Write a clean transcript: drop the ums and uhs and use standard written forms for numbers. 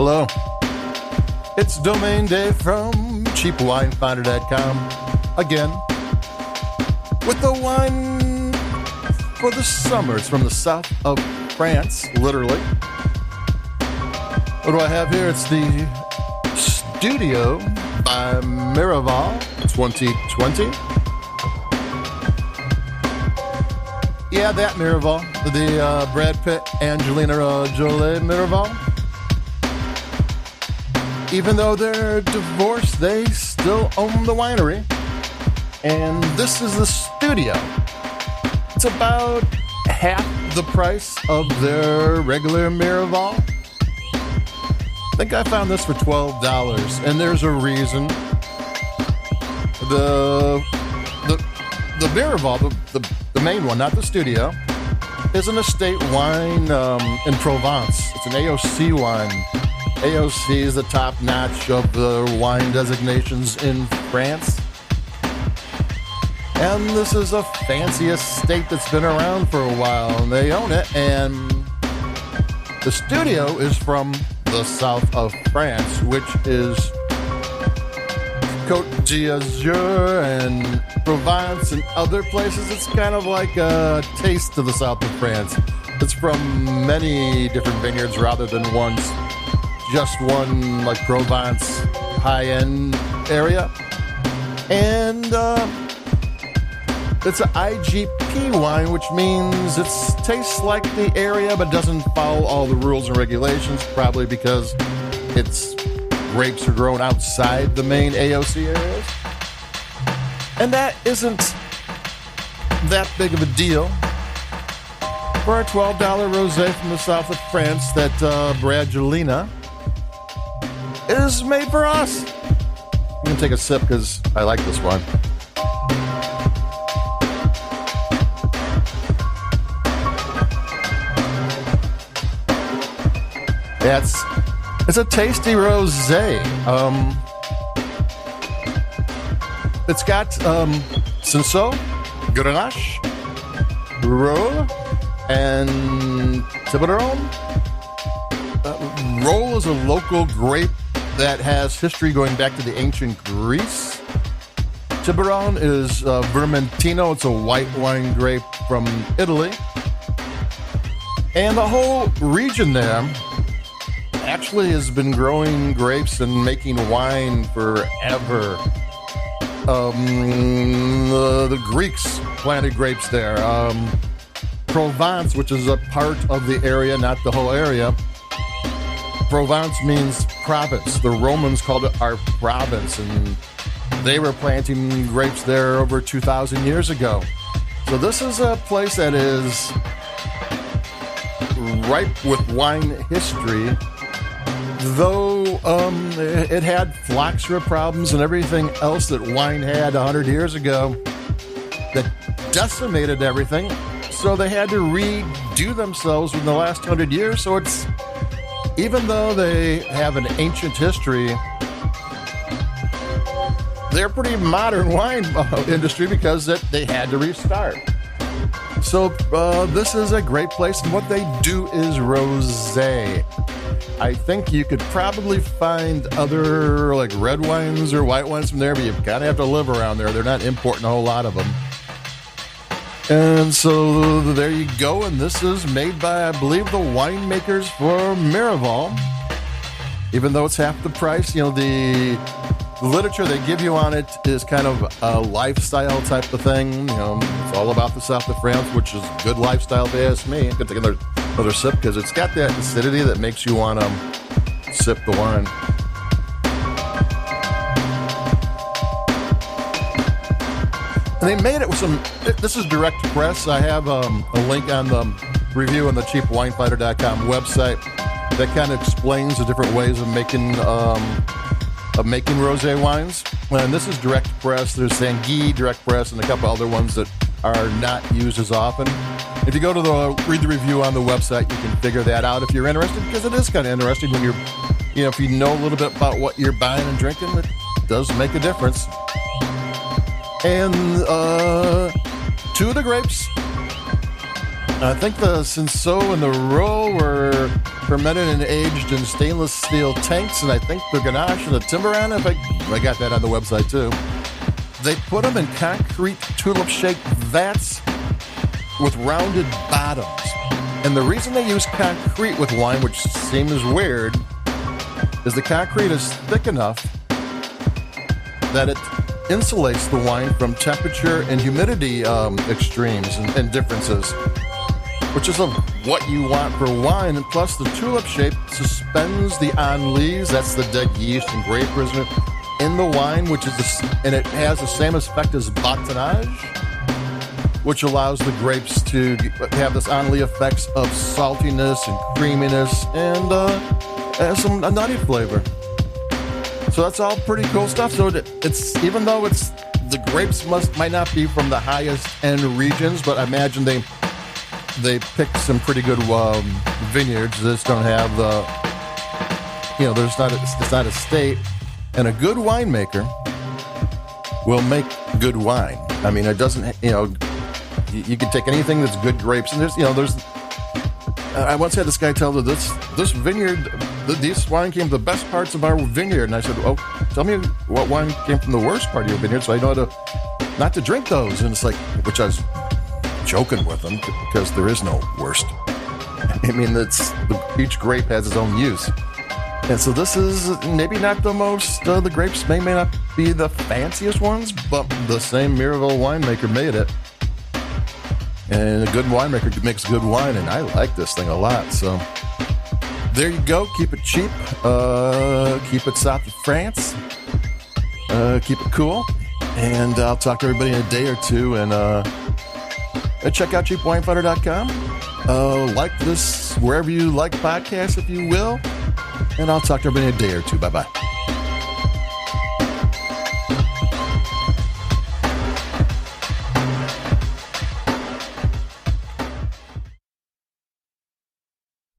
Hello. It's Domain Day from cheapwinefinder.com again with the wine for the summer. It's from the south of France, literally. What do I have here? It's the Studio by Miraval 2020. Yeah, that Miraval. The Brad Pitt, Angelina Jolie Miraval. Even though they're divorced, they still own the winery. And this is the Studio. It's about half the price of their regular Miraval. I think I found this for $12, and there's a reason. The Miraval, the main one, not the Studio, is an estate wine in Provence. It's an AOC wine. AOC is the top notch of the wine designations in France. And this is a fancy estate that's been around for a while, and they own it. And the Studio is from the south of France, which is Côte d'Azur and Provence and other places. It's kind of like a taste of the south of France. It's from many different vineyards rather than just one like Provence high-end area. And it's an IGP wine, which means it tastes like the area but doesn't follow all the rules and regulations, probably because its grapes are grown outside the main AOC areas. And that isn't that big of a deal for a $12 rosé from the south of France that Angelina is made for us. I'm going to take a sip because I like this one. It's a tasty rosé. It's got Cinsault, Grenache, Rolle, and Tiburon. Rolle is a local grape that has history going back to the ancient Greece. Tiburon is Vermentino. It's a white wine grape from Italy. And the whole region there actually has been growing grapes and making wine forever. The Greeks planted grapes there. Provence, which is a part of the area, not the whole area. Provence means province. The Romans called it our province, and they were planting grapes there over 2,000 years ago. So this is a place that is ripe with wine history, though it had phylloxera problems and everything else that wine had 100 years ago that decimated everything. So they had to redo themselves in the last 100 years. So it's, even though they have an ancient history, they're pretty modern wine industry because they had to restart. So this is a great place, and what they do is rosé. I think you could probably find other like red wines or white wines from there, but you kind of have to live around there. They're not importing a whole lot of them. And so there you go, and this is made by, I believe, the winemakers for Miraval. Even though it's half the price, you know, the literature they give you on it is kind of a lifestyle type of thing. You know, it's all about the south of France, which is good lifestyle if you ask me. I'm going to take another sip because it's got that acidity that makes you want to sip the wine. And they made it with this is direct press. I have a link on the review on the cheapwinefinder.com website that kind of explains the different ways of making rosé wines. And this is direct press. There's Sanguis direct press and a couple other ones that are not used as often. If you go to read the review on the website, you can figure that out if you're interested, because it is kind of interesting when if you know a little bit about what you're buying and drinking, it does make a difference. And two of the grapes, I think the Cinsault and the Rolle were fermented and aged in stainless steel tanks, and I think the ganache and the timber on it, I got that on the website too. They put them in concrete tulip-shaped vats with rounded bottoms. And the reason they use concrete with wine, which seems weird, is the concrete is thick enough that it insulates the wine from temperature and humidity extremes and differences, which is what you want for wine. And plus, the tulip shape suspends the enlees, that's the dead yeast and grape residue, in the wine, and it has the same effect as bâtonnage, which allows the grapes to have this enlee effects of saltiness and creaminess and a nutty flavor. So that's all pretty cool stuff. So it's, even though it's, the grapes might not be from the highest end regions, but I imagine they picked some pretty good vineyards. They just don't have it's not a state. And a good winemaker will make good wine. I mean, it doesn't, you can take anything that's good grapes. And I once had this guy tell me this vineyard, this wine came from the best parts of our vineyard. And I said, oh, tell me what wine came from the worst part of your vineyard so I know not to drink those. And it's like, which I was joking with him because there is no worst. I mean, each grape has its own use. And so this is maybe not the most, the grapes may not be the fanciest ones, but the same Miraval winemaker made it. And a good winemaker makes good wine, and I like this thing a lot. So there you go. Keep it cheap. Keep it south of France. Keep it cool. And I'll talk to everybody in a day or two. And check out cheapwinefinder.com. Like this wherever you like podcasts, if you will. And I'll talk to everybody in a day or two. Bye-bye.